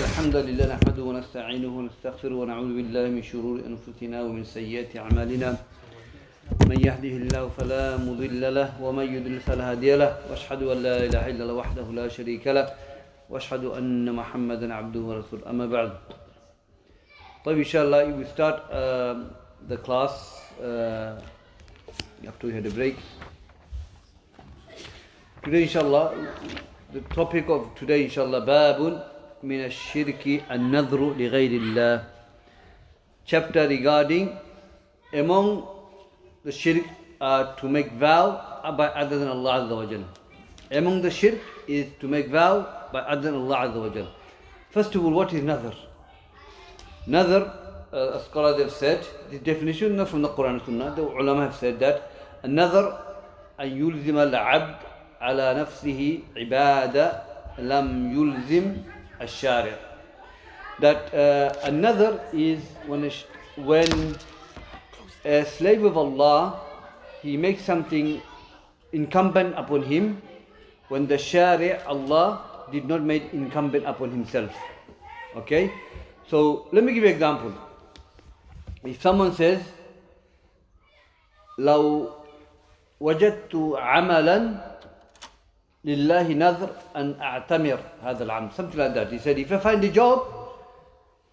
الحمد لله نحمده ونستعينه ونستغفره ونعوذ بالله من شرور أنفسنا ومن سيئات أعمالنا من يهده الله فلا مضل له ومن يضلل فلا هادي له وأشهد أن لا إله إلا الله وحده لا شريك له وأشهد أن محمدا عبده ورسوله أما بعد. طيب inshallah we start the class after we had a break. Today inshallah the topic of today inshallah babun min ash-shirki an-nadhru li ghayri Allah, chapter regarding among the shirk to make vow by other than Allah Azza wa Jal. Among the shirk is to make vow by other than Allah Azza wa Jal. First of all, what is nadhr? Nadhr, scholars have said, this definition not from the Quran and Sunnah, the ulama have said that an-nadhr an yulzima al-abd ala nafsihi ibada lam yulzim al-shari'. That an-nadhr is when a slave of Allah, he makes something incumbent upon him when the shari' Allah did not make incumbent upon himself. Okay? So let me give you an example. If someone says, لو وجدت عملا لله نذر أن أعتمر هذا العام, something like that. He said, if I find a job,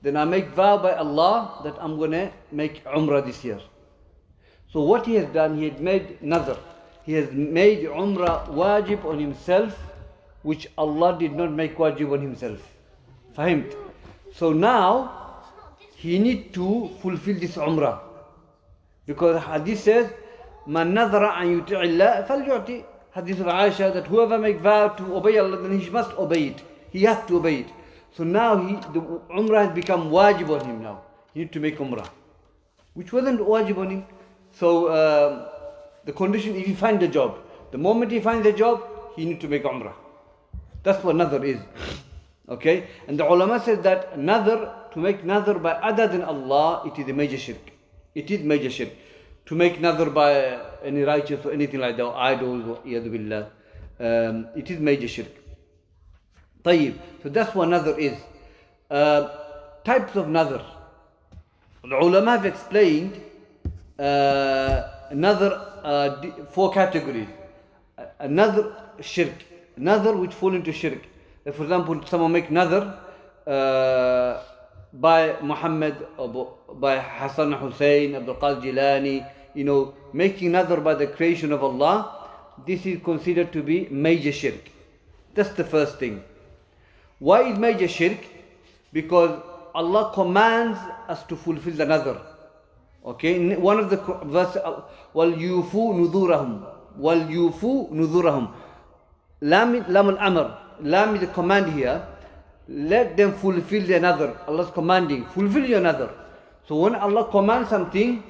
then I make vow by Allah that I'm going to make Umrah this year. So what he has done, he had made nadhr. He has made Umrah wajib on himself, which Allah did not make wajib on himself. Fahimt? So now, he need to fulfill this Umrah. Because Hadith says, Man nadhara an yuti'illah falyu'ti. Hadith of Aisha, that whoever make vow to obey Allah, then he must obey it. He has to obey it. So now the Umrah has become wajib on him now. He need to make Umrah, which wasn't wajib on him. So the condition, if he finds a job, the moment he finds a job, he need to make Umrah. That's what nadhr is. Okay? And the ulama says that nadhr, to make nadhr by other than Allah, it is a major shirk. It is major shirk. To make nadhr by any righteous or anything like that, or idols or iyadhu billah, it is major shirk. Tayyib. So that's what nadhr is. Types of nadhr. The ulama have explained nadhr, 4 categories. Nadhr shirk. Nadhr which fall into shirk. For example, someone make nadhr by Muhammad or by Hassan Hussein, Abdul Jilani, making nadhr by the creation of Allah, this is considered to be major shirk. That's the first thing. Why is major shirk? Because Allah commands us to fulfill the nadhr. Okay, in one of the verses, وَلْيُوفُوا نُذُورَهُمْ وَلْيُوفُوا نُذُورَهُمْ. Lam al-amr. Lam is the command here. Let them fulfill their nadhr. Allah's commanding, fulfill your nadhr. So when Allah commands something,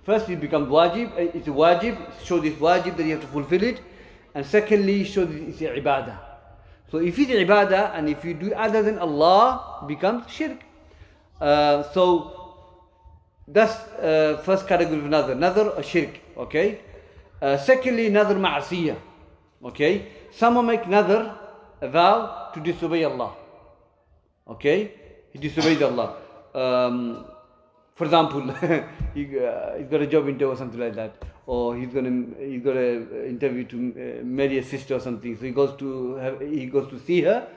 first it becomes wajib. It's a wajib. It shows it's wajib that you have to fulfill it. And secondly, it shows it's a ibadah. So if it's ibadah and if you do other than Allah, it becomes shirk. So that's first category of nadhr. Nadhr or shirk. Okay. Secondly, nadhr ma'asiyah. Okay. Someone make nadhr, a vow to disobey Allah. Okay. He disobeys Allah. For example, he's got a job interview or something like that, or he's got an interview to marry a sister or something. So he goes to see her,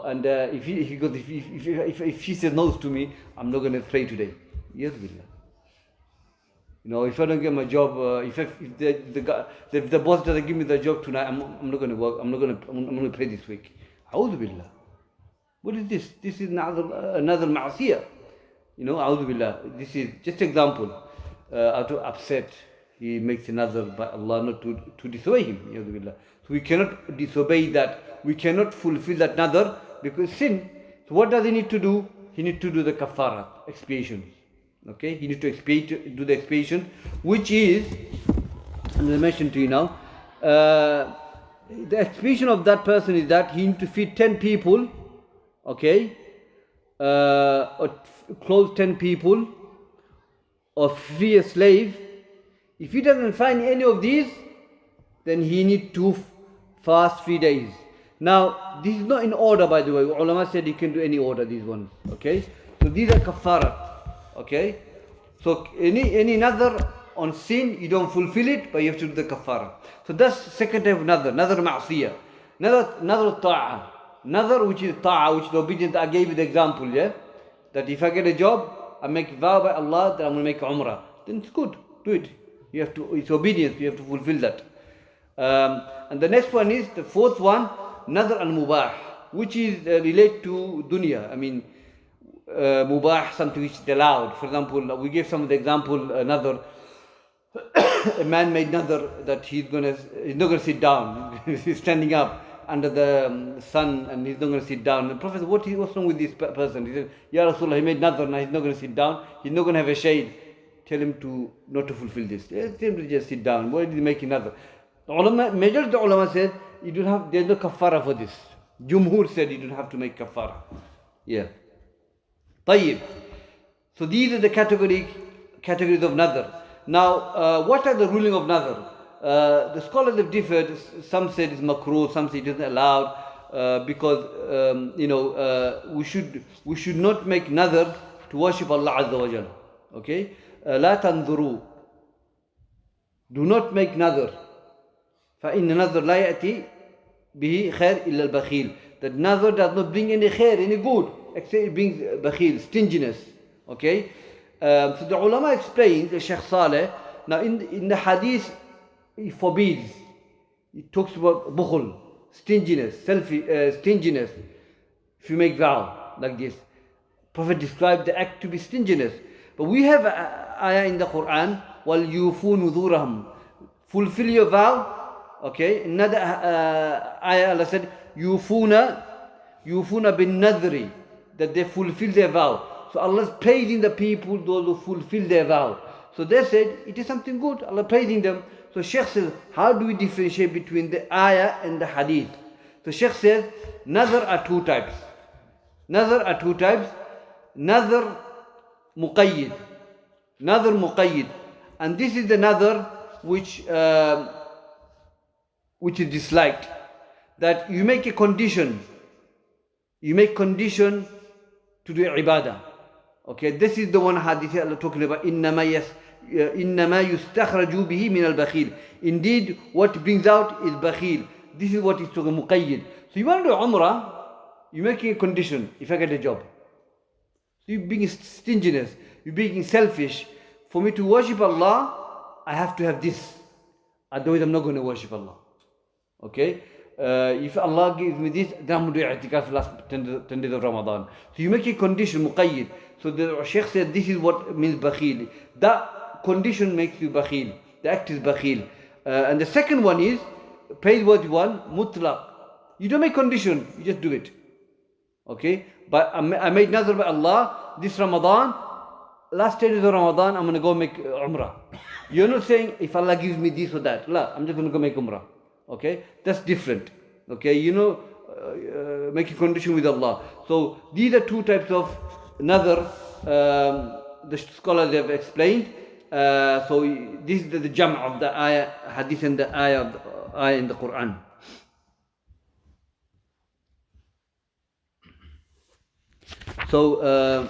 and if she says no to me, I'm not going to pray today. Yes, billah. If I don't get my job, if the boss doesn't give me the job tonight, I'm not going to work. I'm going to pray this week. A'udhu billah. What is this? This is another ma'asiyah. A'udhu billah. This is just example. Out of upset, he makes another by Allah not to disobey him. A'udhu billah. So we cannot disobey that. We cannot fulfill that nadhr because sin. So what does he need to do? He needs to do the kafarat, expiation. Okay, he needs to do the expiation, which is, I'm going to mention to you now, the expiation of that person is that he needs to feed 10 people, okay, or clothe 10 people, or free a slave. If he doesn't find any of these, then he needs to fast 3 days. Now, this is not in order, by the way. Ulama said you can do any order, these ones. Okay? So these are kafara. Okay? So any nadhr on sin, you don't fulfill it, but you have to do the kafara. So that's second type of nadhr ma'asiyah. Nadhr ta'ah. Nadhr which is ta'ah, which is obedience. I gave you the example, yeah? That if I get a job, I make vow by Allah that I'm going to make umrah. Then it's good, do it. You have to, it's obedience, you have to fulfill that. And the next one is, the fourth one, nadhr al-mubah, which is related to dunya. I mean, mubah, something which is allowed. For example, we gave some of the example, another, a man made nadhr that he's not going to sit down. He's standing up under the sun and he's not going to sit down. The Prophet said, what's wrong with this person? He said, Ya Rasulullah, he made nadhr, now he's not going to sit down. He's not going to have a shade. Tell him not to fulfill this. Tell him to just sit down. Why did he make another? The ulama, majority of the ulama said, there's no kafara for this. Jumhur said you don't have to make kafara. Yeah. Tayyib. So these are the categories of nadhr. Now, what are the ruling of nadhr? The scholars have differed. Some said it's makruh, some say it isn't allowed, because we should not make nadhr to worship Allah Azza wa Jal. Okay? لا تنظروا. Do not make nadhr. فإن النذر لا يأتي به خير إلا البخيل. That nadhr does not bring any khair, any good, except it brings bakhil, stinginess. Okay? So the ulama explains, the Shaykh Saleh, now in the hadith, he forbids. He talks about bukhul, stinginess, stinginess. If you make vow like this, Prophet described the act to be stinginess. But we have an ayah in the Quran, وَلْيُوفُوا نُذُورَهُمْ. Fulfill your vow. Okay, another ayah Allah said, يُوفُونَ بِالنَّذْرِ, that they fulfill their vow. So Allah is praising the people, those who fulfill their vow. So they said, it is something good, Allah praising them. So Shaykh says, how do we differentiate between the ayah and the hadith? So Shaykh says, nadhr are two types. Nadhr muqayyid. Nadhr muqayyid. And this is the nadhr which is disliked. That you make a condition. You make condition to do ibadah. Okay, this is the one hadith Allah talking about. إِنَّمَا يُسْتَخْرَجُ بِهِ مِنَ الْبَخِيلِ. Indeed, what brings out is bakhil. This is what is talking muqayyid. So you want to do umrah, you're making a condition, if I get a job. So you're being stinginess, you're being selfish. For me to worship Allah, I have to have this. Otherwise I'm not going to worship Allah. Okay? If Allah gives me this, then I'm going to do i'tikaf last 10 days of Ramadan. So you make a condition, muqayyid. So the Shaykh said this is what means bakhil. That condition makes you bakhil. The act is bakhil. And the second one is, praiseworthy one, mutlaq. You don't make condition, you just do it. Okay? But I made nazar by Allah, this Ramadan, last 10 days of Ramadan, I'm going to go make umrah. You're not saying, if Allah gives me this or that. La, I'm just going to go make umrah. Okay? That's different. Okay? Make a condition with Allah. So these are two types of nadhr. The scholars have explained. So this is the jam' of the ayah, hadith and the ayah in the Quran. So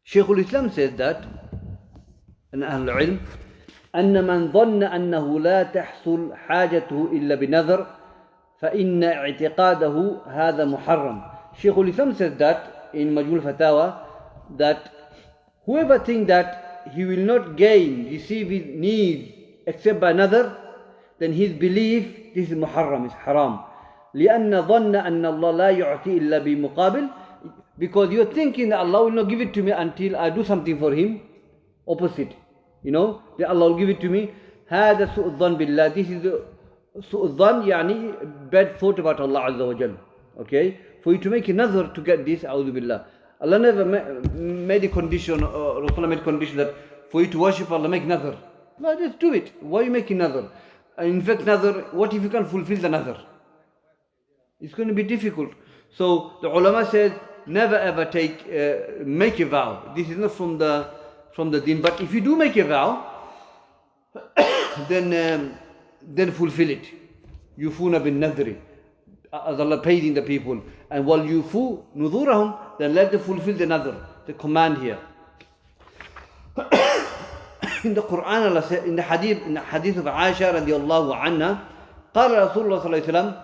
Shaykhul-Islam says that, and Ahlul Ilm, أن من ظن أنه لا تحصل حاجته إلا بنذر فإن اعتقاده هذا محرم. Shaykhul-Islam says that in Majmul Fatawa, that whoever thinks that he will not receive his needs except by another, then his belief, this is muharram, is haram. لأن ظن أن الله لا يعطي إلا بمقابل, because you're thinking that Allah will not give it to me until I do something for him. Opposite, that Allah will give it to me. هذا سوء الظن بالله. This is سوء الظن, يعني bad thought about Allah Azza wa Jal. Okay, for you to make another to get this, أعوذ بالله. Allah never made a condition, Rasulullah made a condition that for you to worship Allah, make another. No, just do it. Why you make another? In fact, another, what if you can't fulfill the another? It's going to be difficult. So the ulama said, never ever make a vow. This is not from the deen. But if you do make a vow, then fulfill it. yufuna bin nadri, as Allah praising the people. And wal yufu nudurahum, then let them fulfill the nadr, the command here. In the Quran, Allah said, in the hadith of Aisha radiallahu anha, قال رسول الله صلى الله عليه وسلم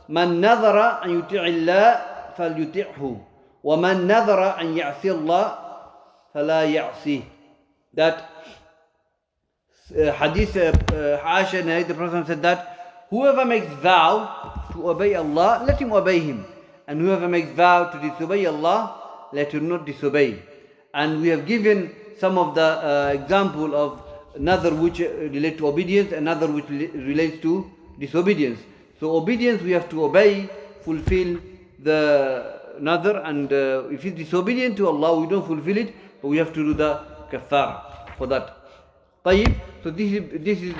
من نذر أن يطيع الله فليطيعه ومن نذر أن يعصي الله فلا يعصيه. That hadith Aisha narrated, the Prophet said that whoever makes vow to obey Allah, let him obey him, and whoever makes vow to disobey Allah, let him not disobey. And we have given some of the example of another which relate to obedience, another which relates to disobedience. So obedience, we have to obey, fulfill the nadr, and if it's disobedient to Allah, we don't fulfill it, but we have to do the kafara for that. طيب, so this is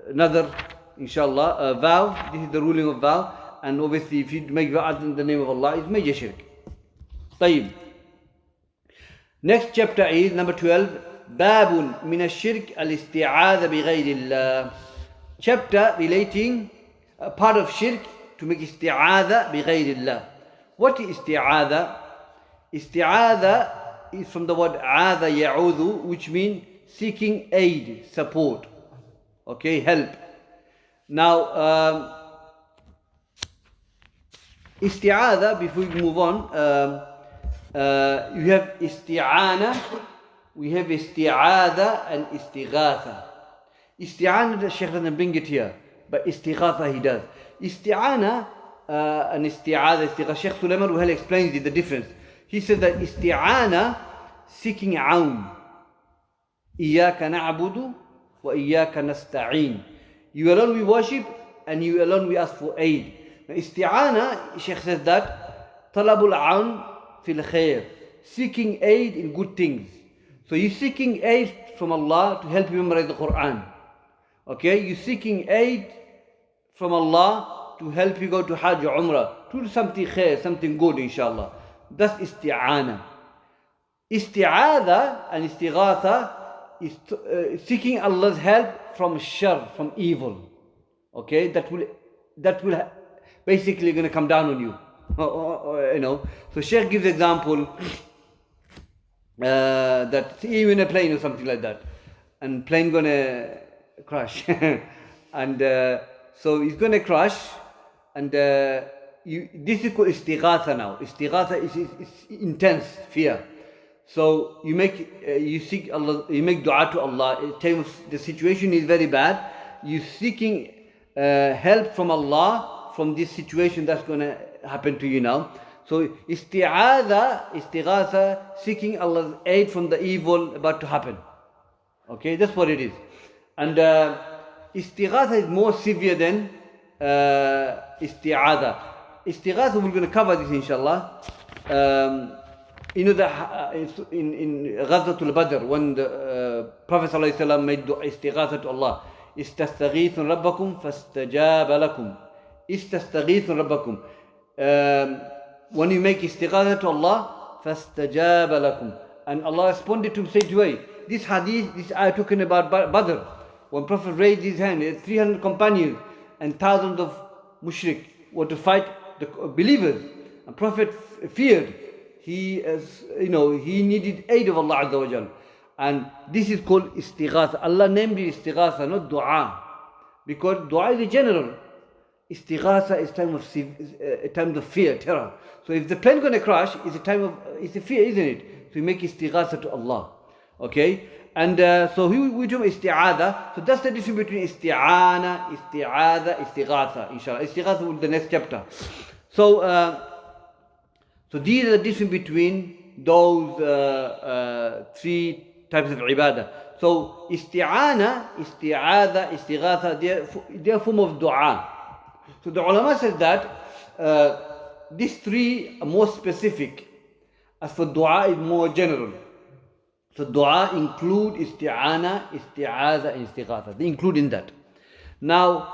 another, inshallah, vow. This is the ruling of vow, and obviously if you make vow in the name of Allah, it's major shirk. طيب. Next chapter is number 12. باب من الشرك الاستعاذة بغير الله. Chapter relating a part of shirk to make isti'adha بغير الله. What is isti'adha? Isti'adha is from the word عاذ يعوذ, which means seeking aid, support, okay, help. Now, isti'adha, before we move on, you have isti'ana, we have isti'adha and istighatha. Isti'ana, the Shaykh doesn't bring it here, but istighatha he does. Isti'ana and istighatha, Shaykh Sulaiman Ruhail explains the difference. He says that isti'ana, seeking aun. إِيَّاكَ نَعْبُدُ وَإِيَّاكَ نَسْتَعِينُ. You alone we worship, and you alone we ask for aid. Now, isti'ana, Shaykh says that طَلَبُ الْعَوْنِ فِي الْخَيْرِ, seeking aid in good things. So you're seeking aid from Allah to help you memorize the Quran. Okay, you're seeking aid from Allah to help you go to Hajj or Umrah, to do something khair, something good, inshallah. That's isti'ana. Isti'adha and istighatha is seeking Allah's help from shar, from evil. Okay, that will basically going to come down on you. You know. So Shaykh gives example that see you in a plane or something like that, and plane gonna crash, and so it's gonna crash, and this is called istighatha now. Istighatha is intense fear. So you seek Allah, you make dua to Allah. The situation is very bad. You're seeking help from Allah from this situation that's going to happen to you now. So istighatha, seeking Allah's aid from the evil about to happen. Okay, that's what it is. And istighatha is more severe than isti'adha. Istighatha, we're going to cover this inshallah. You know that in Ghazwatul Badr, when the Prophet ﷺ made istighatha to Allah, istastaghithun rabbakum fastajaba lakum. Istastaghithun rabbakum. When you make istighatha to Allah, fastajaba lakum, and Allah responded to him straight away. This hadith, this ayah talking about Badr, when Prophet raised his hand, 300 companions and thousands of mushrik were to fight the believers, and Prophet feared. He needed aid of Allah Azza wa Jal. And this is called istighatha. Allah named it istighatha, not dua. Because dua is a general. Istighatha is time of fear, terror. So if the plane going to crash, it's a fear, isn't it? So you make istighatha to Allah. Okay? And so we do isti'adha. So that's the difference between isti'ana, isti'adha, istighatha. Inshallah. Istighatha will be the next chapter. So these are the difference between those three types of ibadah. So isti'ana, isti'adha, istighatha, they are form of dua. So the ulama says that these three are more specific. As for dua is more general. So dua include isti'ana, isti'adha, and istighatha. They include in that. Now,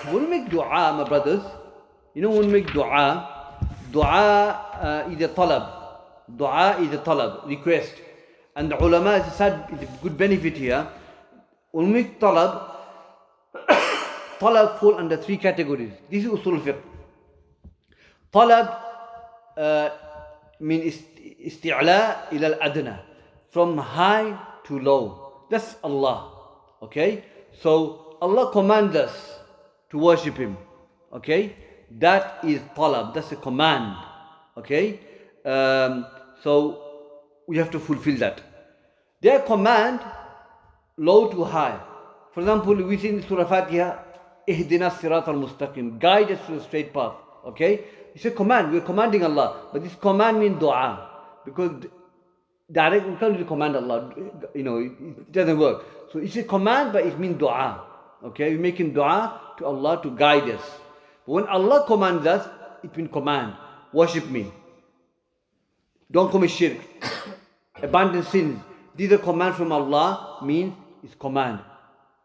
when we make dua, my brothers, when we make dua is a talab. Dua is a talab, request. And the ulama said it's a good benefit here. When we make talab, talab fall under three categories. This is usul fiqh. Talab means isti'la ila al-adna, from high to low. That's Allah. Okay? So Allah commands us to worship Him. Okay? That is talab. That's a command. Okay? So we have to fulfill that. Their command, low to high. For example, we see in Surah Fatiha, Ihdina sirat al-mustaqim, guide us to the straight path. Okay? It's a command. We're commanding Allah. But this command means dua. Because direct, we can't really command Allah. It doesn't work. So it's a command, but it means dua. Okay? We're making dua to Allah to guide us. But when Allah commands us, it means command. Worship me. Don't commit shirk. Abandon sins. These are command from Allah, means it's command.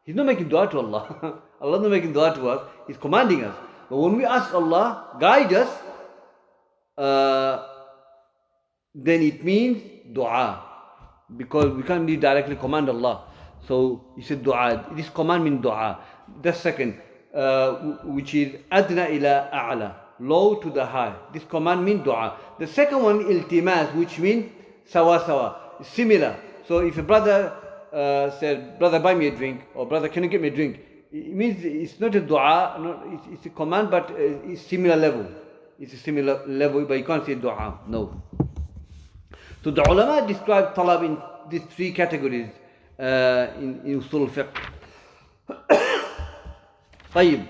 He's not making dua to Allah. Allah is not making dua to us. He's commanding us. But when we ask Allah, guide us, then it means dua. Because we can't really directly command Allah. So he said dua. This command means dua. The second, which is adna ila a'la, low to the high. This command means dua. The second one, iltimas, which means sawa, similar. So if a brother said, brother, buy me a drink, or brother, can you get me a drink? It means it's not a dua, it's a command, but it's similar level. It's a similar level, but you can't say dua. No. So the ulama describe talab in these three categories in usul fiqh. طيب.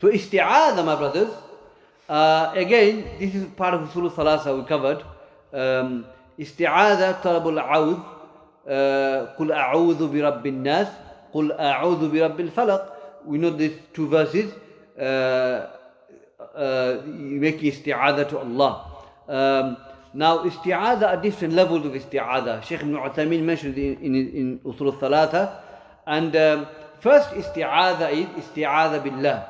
So isti'adha, my brothers, again, this is part of usul thalatha we covered. Isti'adha talabul a'udh, قل أعوذ برب الناس, قل أعوذ برب الفلق. We know these two verses. You make isti'adha to Allah. Now isti'adha are different levels of isti'adha. Shaykh ibn Uthaymeen mentioned in usul thalatha. And first isti'adha is isti'adha billah,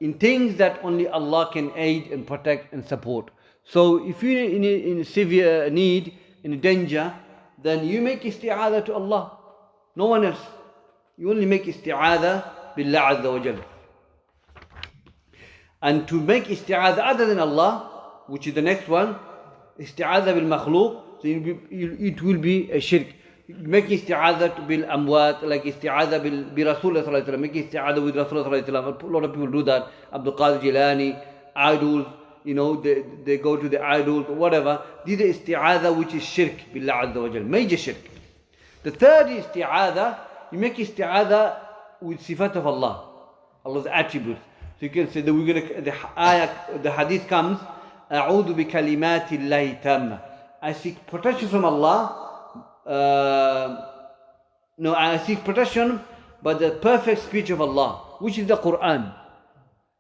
in things that only Allah can aid and protect and support. So if you're in a severe need, in a danger, then you make isti'adha to Allah, no one else. You only make isti'adha billah azza wa jal. And to make isti'adha other than Allah, which is the next one, isti'adha bil makhluq, so it will be a shirk. Make isti'adha bil amwat, like isti'adha bi Rasulullah sallallahu alaihi wasallam. Make isti'adha with Rasulullah sallallahu alaihi wasallam. A lot of people do that. Abdul Jilani, idols, they go to the idols or whatever. These are isti'adha which is shirk billah azza wa jal, major shirk. The third is isti'adha, you make isti'adha with sifat of Allah, Allah's attributes. So you can say that the hadith comes, أعوذ بكلمات الله تامة. I seek protection from Allah. I seek protection by the perfect speech of Allah, which is the Quran.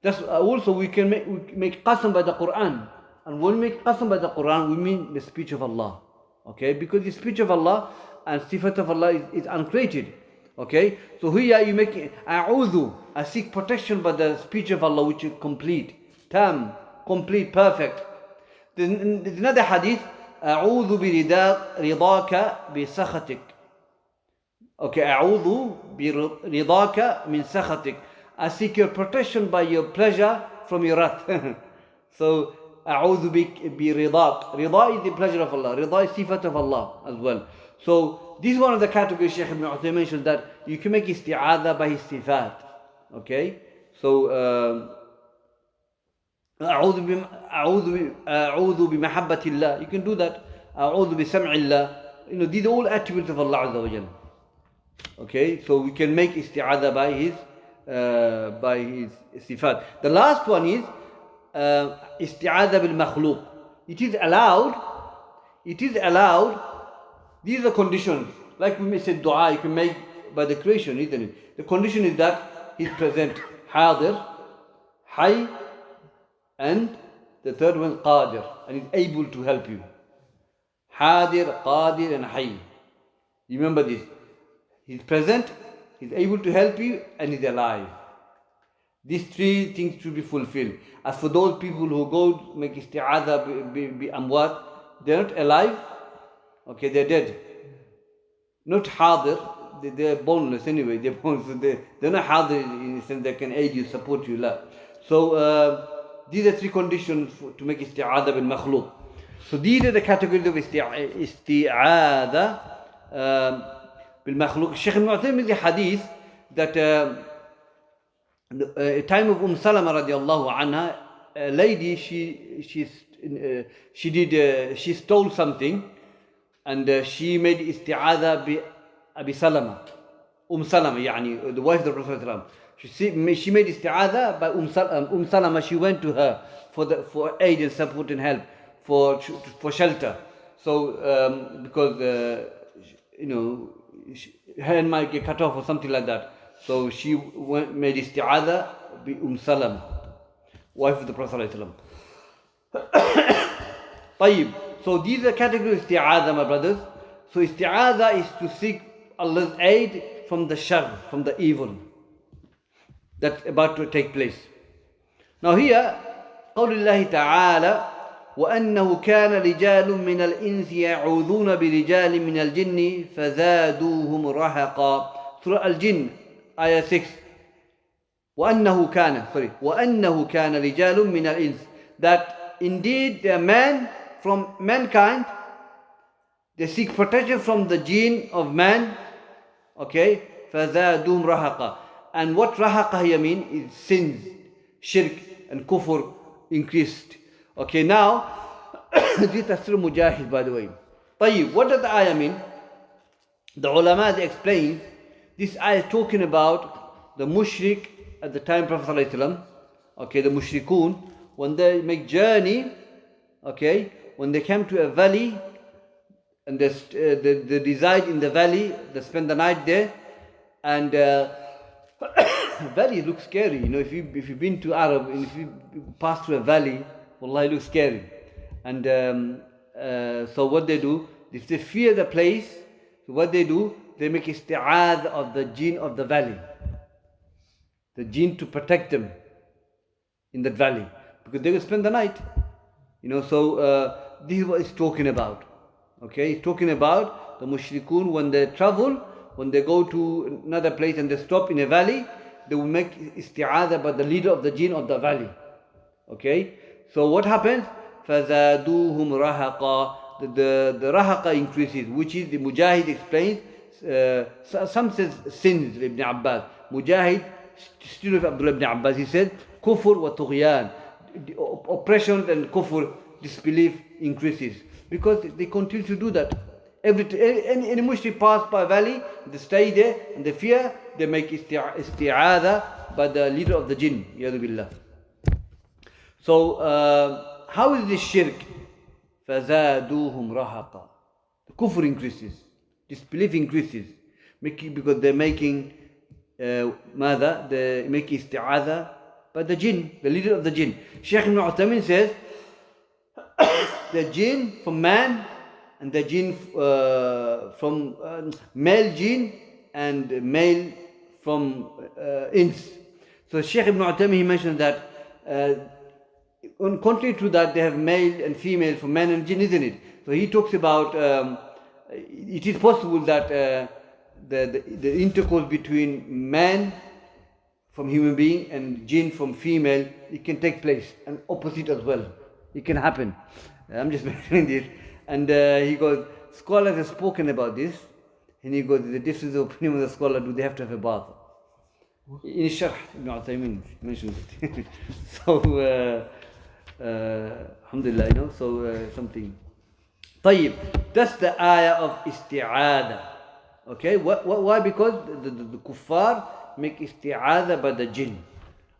That's also we can make qasam by the Quran. And when we make qasam by the Quran, we mean the speech of Allah. Okay? Because the speech of Allah and sifat of Allah is uncreated. Okay? So here you make a'udhu, I seek protection by the speech of Allah, which is complete. Tam, complete, perfect. There's another hadith, a'udhu biridaka bi sakhatik. Okay, a'udhu biridaka min sakhatik. I seek your protection by your pleasure from your wrath. So, a'udhu bi ridak. Rida is the pleasure of Allah. Rida is sifat of Allah as well. So, this is one of the categories Shaykh ibn Uthaymeen mentioned, that you can make isti'adha by his sifat. Okay? So, أعوذ بمحبة الله. You can do that. أعوذ بسمع الله. These are all attributes of Allah Azza wa Jalla. Okay, so we can make isti'adha by his sifat. The last one is isti'adha bil makhluq. It is allowed. These are the conditions. Like we may say dua, you can make by the creation, isn't it? The condition is that he's present, hadir, hay, and the third one, qadir, and is able to help you. Hadir, qadir, and hay. Remember this. He's present, he's able to help you, and he's alive. These three things should be fulfilled. As for those people who go make isti'adha bi amwat, they're not alive. Okay, they're dead. Not hadir, they're boneless anyway. They're boneless. They're not Haadi in the sense they can aid you, support you. La. So these are three conditions to make isti'adha bil makhluq. So these are the categories of isti'adha bil makhluq. Shaykh ibn Uthaymin is a hadith that time of Salama radiallahu anha, a lady, she stole something, and she made isti'adha bi Abi Salama, Salama, yani the wife of the Prophet. She made isti'adha by Salama. She went to her for aid and support and help, for shelter. So because her hand might get cut off or something like that. So she made isti'adha bi Salama, wife of the Prophet. طيب. So these are categories of isti'adha, my brothers. So isti'adha is to seek Allah's aid from the shar, from the evil that's about to take place. Now here, قول الله تعالى وأنه كان رجال من الإنس يعوذون برجال من الجن فزادوهم رهقا. Surah Al-Jinn, ayah 6. وأنه كان رجال من الإنس, that indeed the man from mankind, they seek protection from the jinn of man. Okay, فَزَادُهُمْ رَهَقًا. And what rahaqa here mean is sins, shirk and kufr increased. Okay, now this is Tafsir Mujahid, by the way. طيب, what does the ayah mean? The ulama, they explain this ayah is talking about the mushrik at the time of Prophet ﷺ. Okay, the mushrikun, when they make journey, okay, when they come to a valley and they reside in the valley, they spend the night there, and valley looks scary. If you've been to Arab and if you pass through a valley, wallahi, it looks scary. And so what they do, if they fear the place, so what they do, they make isti'adh of the jinn of the valley, the jinn to protect them in that valley, because they will spend the night. So this is what it's talking about. Okay, it's talking about the mushrikun when they travel, when they go to another place and they stop in a valley, they will make isti'adha by the leader of the jinn of the valley. Okay, so what happens? فَزَادُوهُمْ رَهَقًا. The rahaqa increases, which is, the Mujahid explains, some says sins, Ibn Abbas. Mujahid, student of Abdul ibn Abbas, he said, kufr wa tughyan. Oppression and kufr, disbelief increases, because they continue to do that. Any mushrik pass by a valley, they stay there and they fear, they make isti'adha by the leader of the jinn, yadu billah. So how is this shirk? فَزَادُوهُمْ رَهَقًا. The kufr increases, disbelief increases, because they're making ماذا? They make isti'adha by the jinn, the leader of the jinn. Shaykh ibn Uthaymin says, the jinn from man, and the jinn from male jinn and male from ins. So Shaykh ibn Uthaymin, he mentioned that on contrary to that, they have male and female from man and jinn, isn't it? So he talks about it is possible that the intercourse between man from human being and jinn from female, it can take place, and opposite as well. It can happen. I'm just mentioning this. And he goes, scholars have spoken about this, and he goes, the difference of opinion of the scholar, do they have to have a bath? In Sharh, Ibn Uthaymin mentions it. So, alhamdulillah, so something. طيب, that's the ayah of isti'adha. Okay, why? Because the kuffar make isti'adha by the jinn,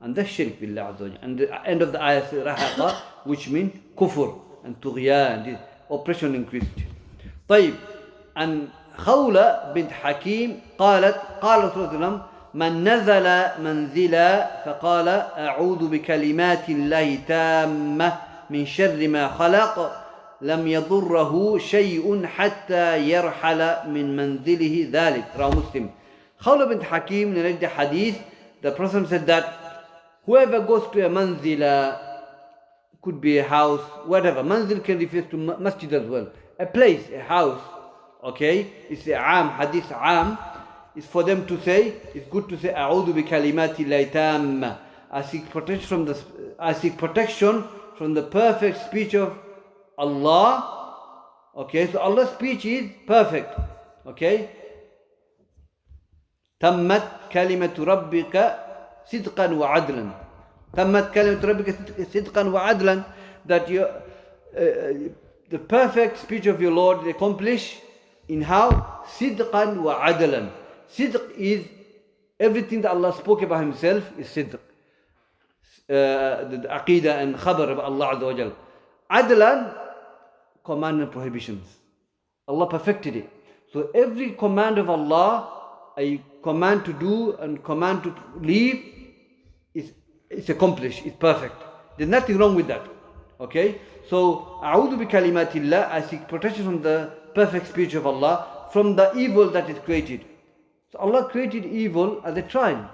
and that's shirk billah azza wa jalla. And the end of the ayah is rahaqa, which means kufr and tughyan, oppression increased. طيب, and خولة بنت حكيم قالت قال رسول الله صلى الله عليه وسلم من نزل منزلا فقال أعوذ بكلمات الله تامة من شر ما خلق لم يضره شيء حتى يرحل من منزله ذلك. رواه Muslim. Khawla bint Hakim narrated the hadith. The Prophet said that whoever goes to a manzila, could be a house, whatever. Manzil can refer to masjid as well. A place, a house. Okay, it's a hadith am. is for them to say, it's good to say, أعوذ بكلمات الله تامة. I seek protection from the perfect speech of Allah. Okay, so Allah's speech is perfect. Okay. تمت كلمة ربك صدقا وعدلا. تمت كلمة ربك صدقا وعدلا. That the perfect speech of your Lord is accomplished in how? صدقا وعدلا. Sidq is everything that Allah spoke about Himself is sidq. The aqidah and khabar of Allah Azza wa Jal. Adlan, command and prohibitions. Allah perfected it. So every command of Allah, a command to do and command to leave, is accomplished, it's perfect. There's nothing wrong with that. Okay? So, أعوذ بكلمات الله, I seek protection from the perfect speech of Allah, from the evil that is created. So Allah created evil as a trial.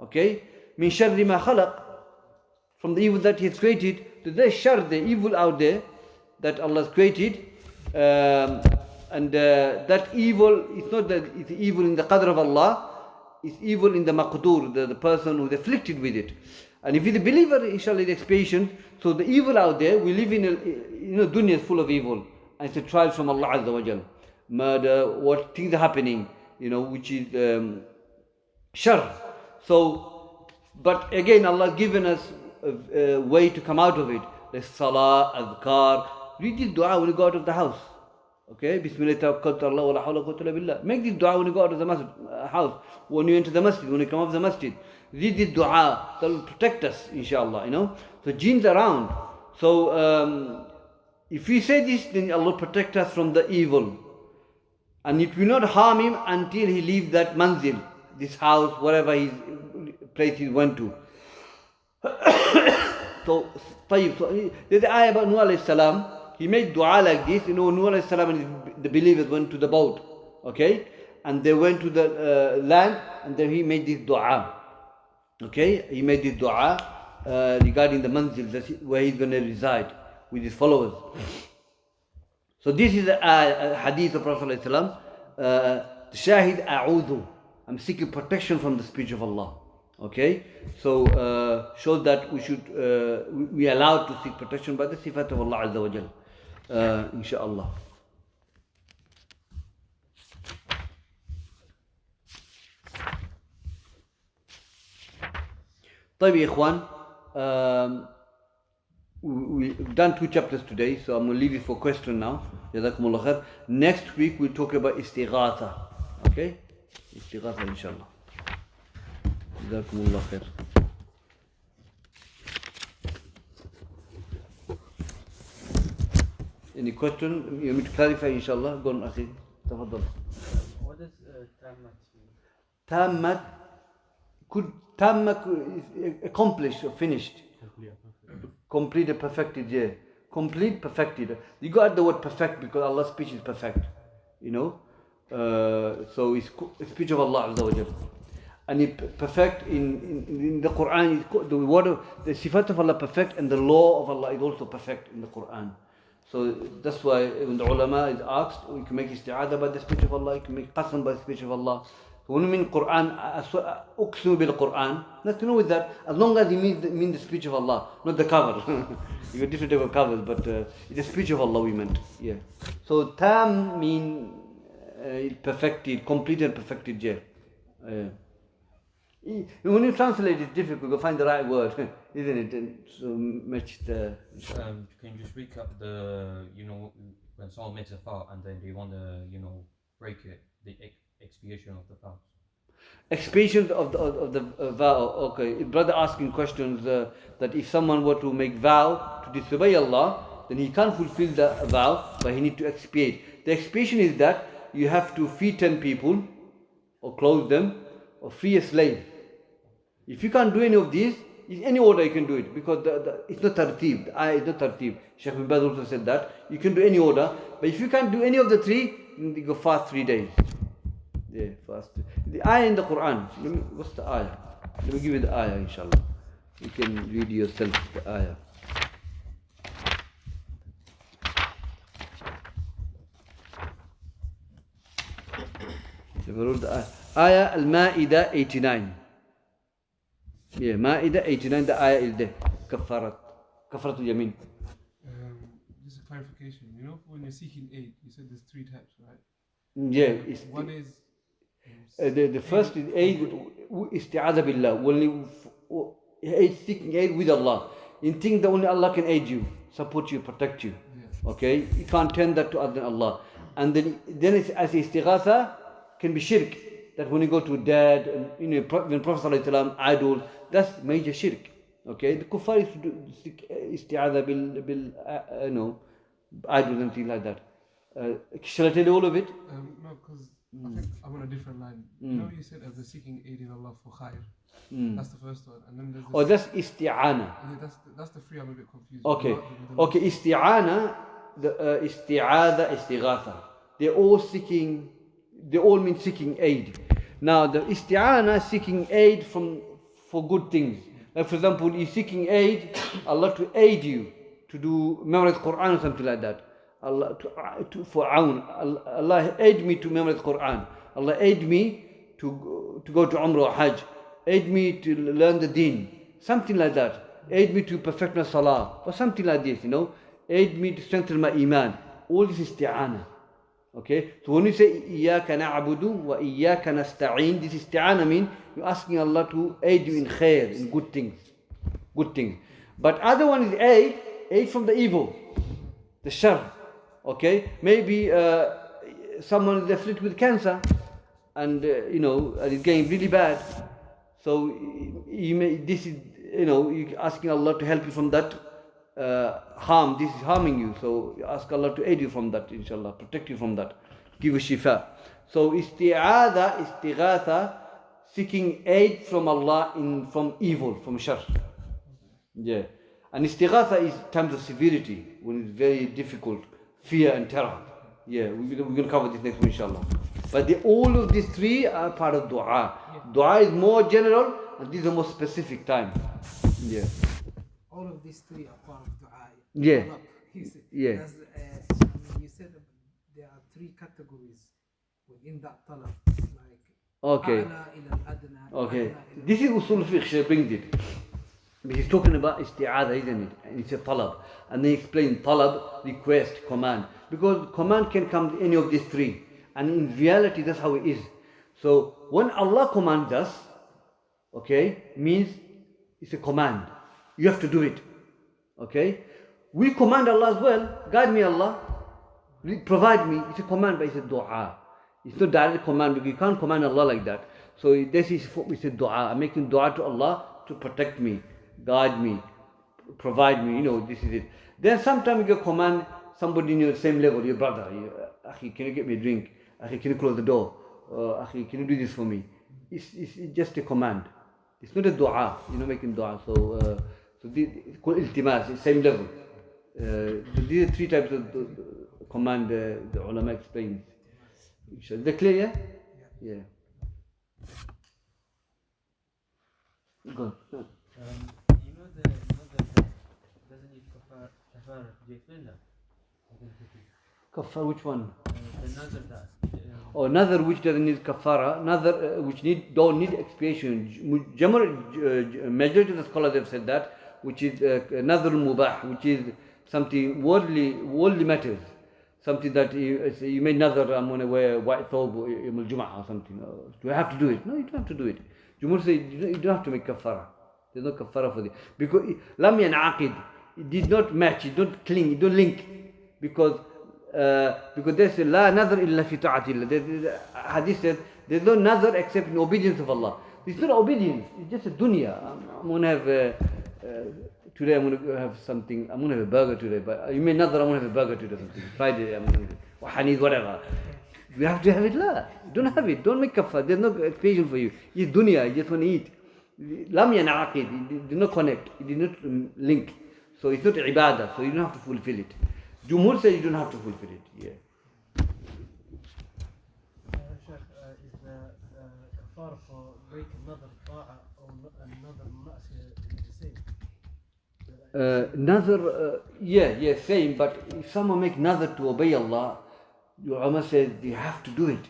Okay? من شر ما خلق, from the evil that He has created. So there's shar, the evil out there that Allah has created. And that evil, it's not that it's evil in the qadr of Allah, it's evil in the maqdur, the person who's afflicted with it. And if he's a believer, inshallah, the expiation. So the evil out there, we live in a dunya is full of evil. And it's a trial from Allah Azza wa Jal. Murder, what things are happening, which is shar. So, but again, Allah has given us a way to come out of it. The salah, adhkar. Read this dua when you go out of the house. Okay, Bismillah tawakkaltu Allah wa la hawla wa quwwata illa billah. Make this dua when you go out of the house, when you enter the masjid, when you come out of the masjid. Read this dua, that will protect us, inshallah, So jinns around. So if we say this, then Allah protect us from the evil. And it will not harm him until he leaves that manzil, this house, whatever place he went to. So there's the ayah about Nuh alayhi salam. He made dua like this. Nuh alayhi salam and the believers went to the boat. Okay? And they went to the land, and then he made this dua. Okay? He made this dua regarding the manzil, where he's going to reside with his followers. So this is a hadith of Prophet alayhi salam. The shahid a'udhu. I'm seeking protection from the speech of Allah. Okay? So shows that we are allowed to seek protection by the sifat of Allah Azza wa Jal. Inshallah. طيب يا إخوان, we've done 2 chapters today, so I'm going to leave it for question now. Jazakumullah khair. Next week we'll talk about istighatha. Okay? Istighatha inshallah. Jazakumullah khair. Any question? You want me to clarify inshallah? Go on, Akhi. Tafaddal. What does tammat mean? Tammat is accomplished or finished. Completed, perfected, yeah. Complete, perfected. You got the word perfect because Allah's speech is perfect. So it's speech of Allah Azza wa Jalla. And it perfect in the Quran, the word of the sifat of Allah perfect, and the law of Allah is also perfect in the Quran. So that's why when the ulama is asked, you can make isti'adha by the speech of Allah, you can make qasam by the speech of Allah. So when we mean Quran, uqsimu bil Quran, nothing to do with that, as long as you mean the speech of Allah, not the cover. You got different type of covers, but it's the speech of Allah we meant. Yeah. So tam mean perfected, completed, perfected, yeah. When you translate, it's difficult to find the right word, isn't it? And so much the. Can you just recap the, when someone makes a vow and then they want to, break it, the expiation of the vow? Expiation of the vow. Okay, brother asking questions that if someone were to make vow to disobey Allah, then he can't fulfill the vow, but he need to expiate. The expiation is that you have to feed 10 people, or clothe them, or free a slave. If you can't do any of these, in any order you can do it, because it's not tartib. The ayah is not tartib. Shaykh bin Baz also said that. You can do any order, but if you can't do any of the 3, you go fast 3 days. Yeah, fast. The ayah in the Quran. What's the ayah? Let me give you the ayah, inshallah. You can read yourself the ayah. If I wrote the ayah. Ayah Al-Ma'idah 89. Yeah, Ma'idah 89, the ayah is there. Kafaratul Yamin. Just a clarification. You know, when you're seeking aid, you said there's 3 types, right? Yeah. One is the first is aid, isti'adha billah. Only aid, seeking aid with Allah. In things that only Allah can aid you, support you, protect you. Yeah. Okay? You can't turn that to other than Allah. And then it's as istighatha can be shirk. That when you go to dad, and, when Prophet ﷺ, idols, that's major shirk. Okay? The kuffar is isti'adha bil idols and things like that. Shall I tell you all of it? No, because I think I'm on a different line. You know, you said we're seeking aid in Allah for khair. That's the first one, and then there's that's isti'ana. Yeah, that's the 3 I'm a bit confused. Okay, okay. Isti'ana, isti'adha, istighatha. They all mean seeking aid. Now the isti'ana, seeking aid for good things. Like for example, you're seeking aid, Allah to aid you to do memorize Quran or something like that. Allah for aun. Allah aid me to memorize Quran. Allah aid me to go to Umrah or Hajj. Aid me to learn the deen. Something like that. Aid me to perfect my salah. Or something like this, Aid me to strengthen my iman. All this is isti'ana. Okay? So when you say إِيَّاكَ نَعْبُدُ وَإِيَّاكَ نَسْتَعِينَ, this isti'ana means you're asking Allah to aid you in khair, in good things. Good things. But other one is aid from the evil. The shar. Okay? Maybe someone is afflicted with cancer and and it's getting really bad. So you're asking Allah to help you from that harm. This is harming you. So you ask Allah to aid you from that, inshallah, protect you from that, give you shifa. So isti'adha, istighatha, seeking aid from Allah from evil, from shar. Yeah. And istighatha is times of severity, when it's very difficult, fear and terror. Yeah, we're going to cover this next one, inshallah. But all of these 3 are part of dua. Dua is more general, and these are more specific time. Yeah. All of these 3 are part of dua. Yeah. Yeah. You said there are 3 categories within that talab. Like okay. Okay. This is usul fiqh, Shaykh brings it. He's talking about isti'adha, isn't it? And it's a talab. And they explain talab, request, command. Because command can come to any of these 3. And in reality, that's how it is. So when Allah commands us, okay, means it's a command. You have to do it. Okay? We command Allah as well. Guide me, Allah. Provide me. It's a command, but it's a dua. It's not direct command because you can't command Allah like that. So this is it's a dua. I'm making dua to Allah to protect me, guide me, provide me. This is it. Then sometimes you command somebody in your same level, your brother. Akhi, can you get me a drink? Akhi, can you close the door? Akhi, can you do this for me? It's just a command. It's not a dua. You're not making dua. So it's called iltimas. It's same level. So these are 3 types of command the ulama explains. Is that clear? Yeah. Yeah. Go. You know the doesn't need kafara. Do you explain that? Kafara, which one? Another that. Or another which doesn't need kafara, another which don't need expiation. Majority of the scholars have said that, which is another mubah, which is something worldly matters. Something that you made another, I'm going to wear white thobe or Jum'ah or something. Do I have to do it? No, you don't have to do it. Jumhur say you don't have to make kafara. There's no kafara for it. Because lam yan'aqid, it did not match, it don't cling, it don't link. Because there's la nazar illa fi ta'atillah. The hadith says there's no nazar except in obedience of Allah. It's not obedience, it's just a dunya. I'm going to have today I'm going to have something, I'm going to have a burger today, but you may nazar I'm going to have a burger today, something. Friday I'm going to have whatever. You have to have it, la. Don't have it, don't make kafar, there's no expiation for you. It's dunya, you just want to eat. Lam yan'aqid, it did not connect, it did not link. So it's not ibadah, so you don't have to fulfill it. Jumhur says you don't have to fulfill it. Yeah. Shaykh, is the kafara for breaking another ta'a or another ma'asiyah the same? Nazar, same, but if someone make nazar to obey Allah, your ulama says you have to do it.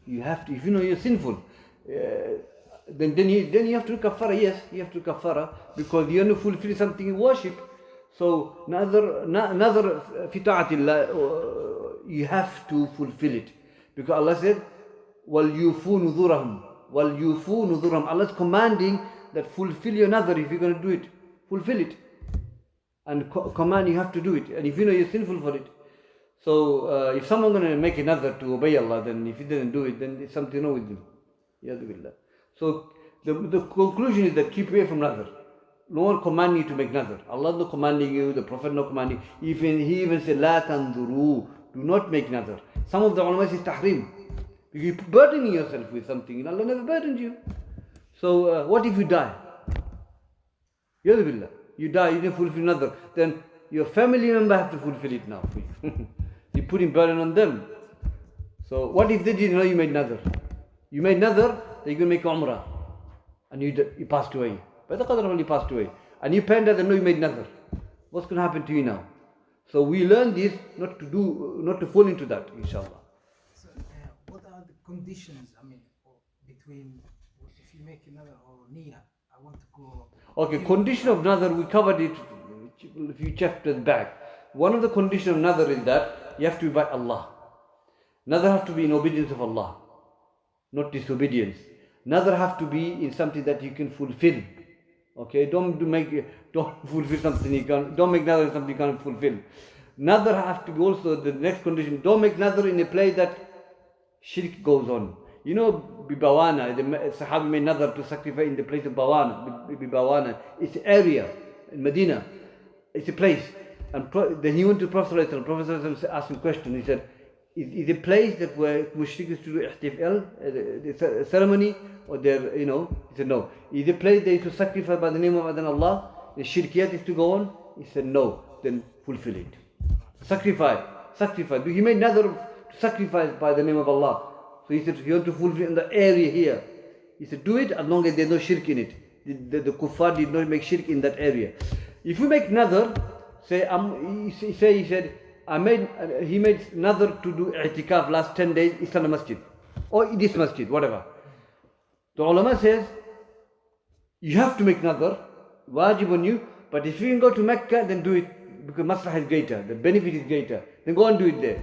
You have to, if you know you're sinful, then you have to do kafara. Yes, you have to do kafara because you want to fulfill something in worship. So another fi ta'atillah, you have to fulfill it because Allah said, وَلْيُوفُوا نُذُورَهُمْ وَلْيُوفُوا نُذُورَهُمْ. Allah is commanding that fulfill your nazar. If you're going to do it, fulfill it. And command, you have to do it. And if you know you're sinful for it. So if someone going to make a nazar to obey Allah, then if he doesn't do it, then there's something wrong with him. So the conclusion is that keep away from nazar. No one commanding you to make nazar. Allah is not commanding you, the Prophet not commanding you. He even said, La tanzuru, do not make nazar. Some of the ulama say tahrim. You're burdening yourself with something, and Allah never burdened you. So what if you die? You die, you didn't fulfill nazar. Then your family member have to fulfill it now. You're putting burden on them. So what if they didn't know you made nazar? You made nazar, then you're going to make umrah. And you passed away. By the qadr of you passed away. And you penned that they know you made nazar. What's going to happen to you now? So we learn this not to fall into that, inshallah. So what are the conditions, between if you make another or niyyah, I want to go... Okay, condition of nazar, we covered it a few chapters back. One of the conditions of nazar is that you have to be by Allah. Nazar has to be in obedience of Allah, not disobedience. Nazar have to be in something that you can fulfill. Okay, don't fulfill something you can't. Don't make nazar in something you can't fulfill. Nazar have to be also the next condition. Don't make nazar in a place that shirk goes on. You know, Bibawana, the Sahabi made nazar to sacrifice in the place of Bibawana. It's an area in Medina. It's a place. And then he went to Prophet ﷺ. Prophet asked him a question. He said, is a place that where mushriks to do ihtifal, the ceremony, or their, he said no. Is a place they used to sacrifice by the name of Allah, the shirkiyat is to go on? He said no. Then fulfill it. Sacrifice. He made nazar to sacrifice by the name of Allah. So he said, you have to fulfill in the area here. He said, do it as long as there's no shirk in it. The kuffar did not make shirk in that area. If you make nazar, he said, he made nazar to do i'tikaf last 10 days, Islam masjid. Or this masjid, whatever. The ulama says, you have to make nazar, wajib on you, but if you can go to Mecca, then do it, because maslahah is greater, the benefit is greater. Then go and do it there.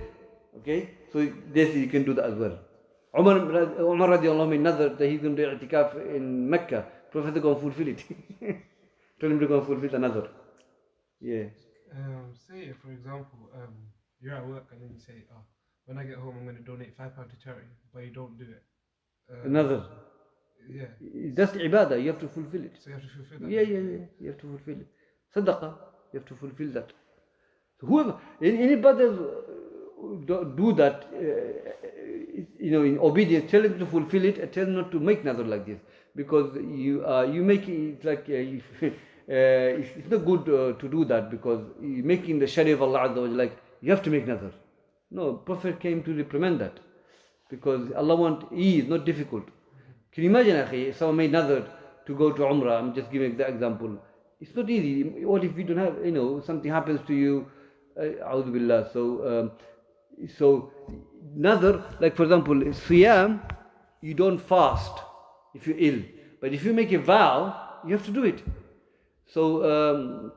Okay? So this you can do that as well. Umar radiallahu made nazar that he's going to do i'tikaf in Mecca. Prophet go and fulfill it. Tell him to go and fulfill the nazar. Yeah. Say, for example, you're at work and then you say, when I get home I'm going to donate £5 to charity, but you don't do it. Nazar. Yeah. That's ibadah, you have to fulfill it. So you have to fulfill that? Yeah, you have to fulfill it. Sadaqah, you have to fulfill that. So whoever, anybody do that, in obedience, tell them to fulfill it and tell them not to make nazar like this. Because you make it like, it's not good to do that because you're making the Sharia of Allah Azza wa Jalla like, you have to make nazar. No, Prophet came to reprimand that. Because Allah wants ease, not difficult. Can you imagine, akhi, someone made nazar to go to Umrah? I'm just giving the example. It's not easy. What if you don't have, something happens to you? A'udhu billah. So nazar, like for example, siyam, you don't fast if you're ill. But if you make a vow, you have to do it. So,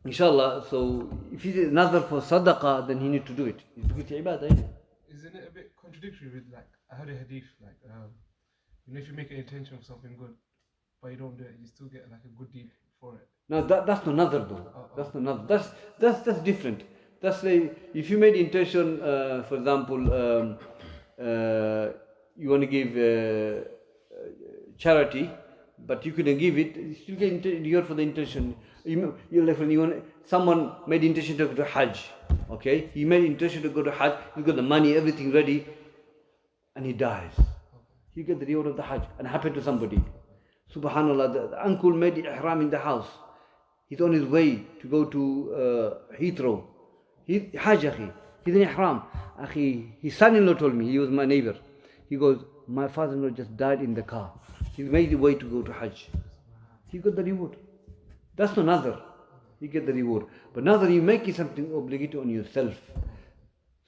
inshallah, so if he did nazar for sadaqah, then he need to do it. It's good ibadah, isn't it? Isn't it a bit contradictory with, like, I heard a hadith, like, if you make an intention of something good, but you don't do it, you still get like a good deed for it. No, that's not nazar though. That's not nazar. That's different. That's like, if you made intention, for example, you want to give charity, but you couldn't give it, you still get reward for the intention. Someone made intention to go to Hajj, okay? He made intention to go to Hajj, he got the money, everything ready, and he dies. You get the reward of the Hajj, and happened to somebody. Subhanallah, the uncle made ihram in the house. He's on his way to go to Heathrow. Hajj, akhi. He's in ihram. Akhi, his son-in-law told me, he was my neighbor. He goes, my father-in-law just died in the car. He's made the way to go to Hajj. He got the reward. That's not nazar. You get the reward. But nazar, you make it something obligatory on yourself.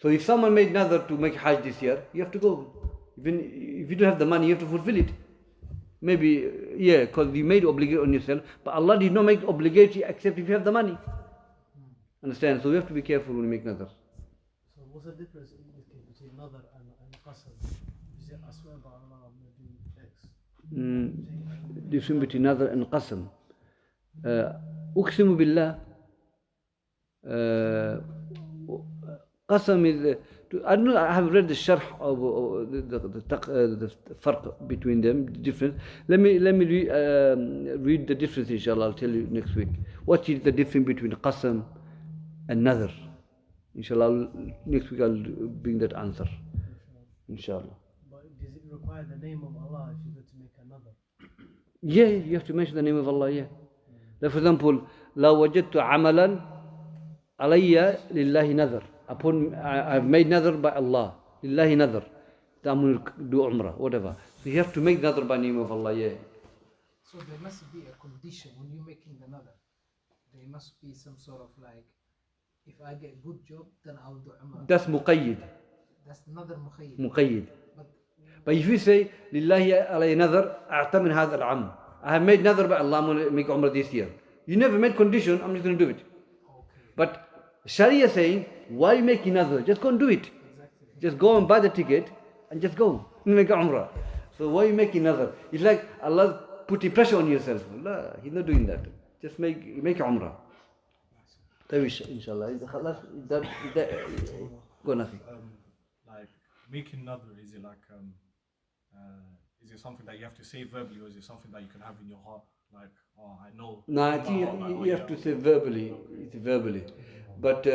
So if someone made nazar to make Hajj this year, you have to go. Even if you don't have the money, you have to fulfill it. Maybe, yeah, because you made obligatory on yourself, but Allah did not make obligatory except if you have the money. Understand? So we have to be careful when we make nazar. So what's the difference in this case between nadar and qasam? Is it I swear by Allah I'm going to do X? Difference between nazar and qasam. أقسم بالله. Qasam is. I don't know. I have read the sharh of the farq between them. The difference. Let me read the difference. Inshallah, I'll tell you next week. What is the difference between qasam and nazar? Inshallah, next week I'll bring that answer. Inshallah. But does it require the name of Allah if you go to make another? Yeah, you have to mention the name of Allah. Yeah. Like for example, لو وجدت عملا علي لله نذر. Upon I've made nazar by Allah, lillahi nazar, that I'm going to do umrah, whatever. So you have to make nazar by name of Allah, yeah. So there must be a condition when you're making the nazar. There must be some sort of like, if I get a good job, then I'll do umrah. That's muqayyid. That's another muqayyid. Muqayyid. But if you say, lillahi alayhi nazar, a'ta min hadha al-am. I have made nazar by Allah, I'm going to make umrah this year. You never made condition, I'm just going to do it. Okay. But Sharia saying, why are you making nazar? Just go and do it. Exactly. Just go and buy the ticket and just go. Make umrah. So why are you making nazar? It's like Allah putting pressure on yourself. Allah, He's not doing that. Just make umrah. Inshallah. Go nothing. Like making nazar, is it like is it something that you have to say verbally, or is it something that you can have in your heart? Like, oh, I know. No, I think you have to say verbally. It's verbally. But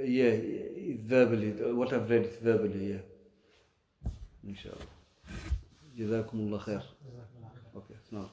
yeah, it's verbally. What I've read is verbally, yeah. Inshallah. Jazakumullah khair. Okay, now.